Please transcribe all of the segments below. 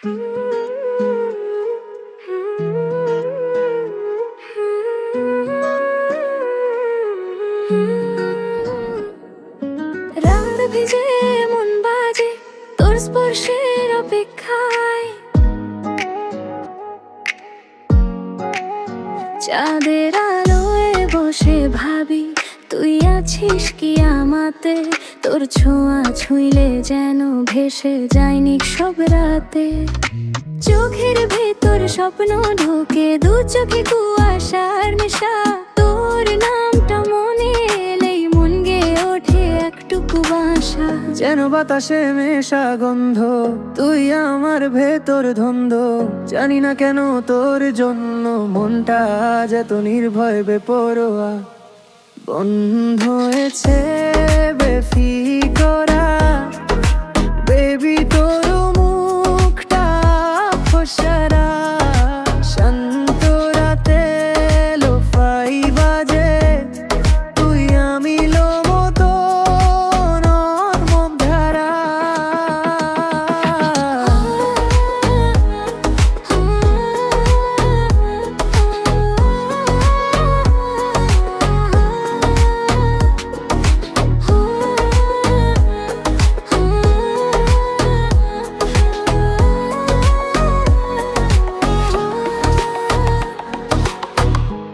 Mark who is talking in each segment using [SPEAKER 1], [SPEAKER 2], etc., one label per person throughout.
[SPEAKER 1] রাত ভিজে মন বাজে তোর স্পর্শের অপেক্ষায়, চাঁদের আলোয় বসে ভাবি তুই আছিস কি আমাতে। তোর ছোঁয়া ছুঁইলে যেন ভেসে যায়নি সব রাতে। চোখের ভেতর স্বপ্ন ঢোকে, দু চোখে কুয়াশার নেশা। তোর নামটা মনে এলেই মন গেয়ে ওঠে একটুকু বাসা।
[SPEAKER 2] যেন বাতাসে মেশা গন্ধ, তুই আমার ভেতর ধন্ধ। জানি না কেন তোর জন্য মনটা আজ এত নির্ভয় বেপরোয়া। বন্ধ হয়েছে বেফিকরা বেবি, তোর মুখটা ফোসরা। শান্ত রাতে লোফাই বাজে, তুই আমি মতো নরম ধারা।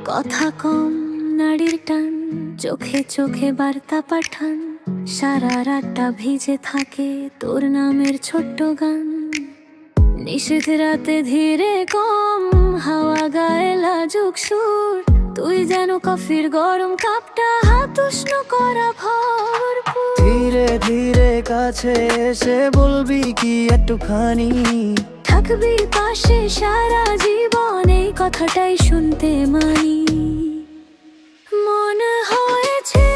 [SPEAKER 1] কথা কম নাড়ির টান, চোখে চোখে বার্তা পাঠান। সারা রাতটা ভিজে থাকে তোর নামের ছোট্ট গান। নিষেধ রাতে ধীরে কম হাওয়া গায়ে লাজুক সুর। তুই যেন কফির গরম কাপটা হাত উষ্ণ করা ভরপুর।
[SPEAKER 2] ধীরে ধীরে কাছে এসে বলবি কি একটুখানি,
[SPEAKER 1] থাকবি পাশে সারা জীবন, এই কথাটাই শুনতে মানি। মনে হয়েছে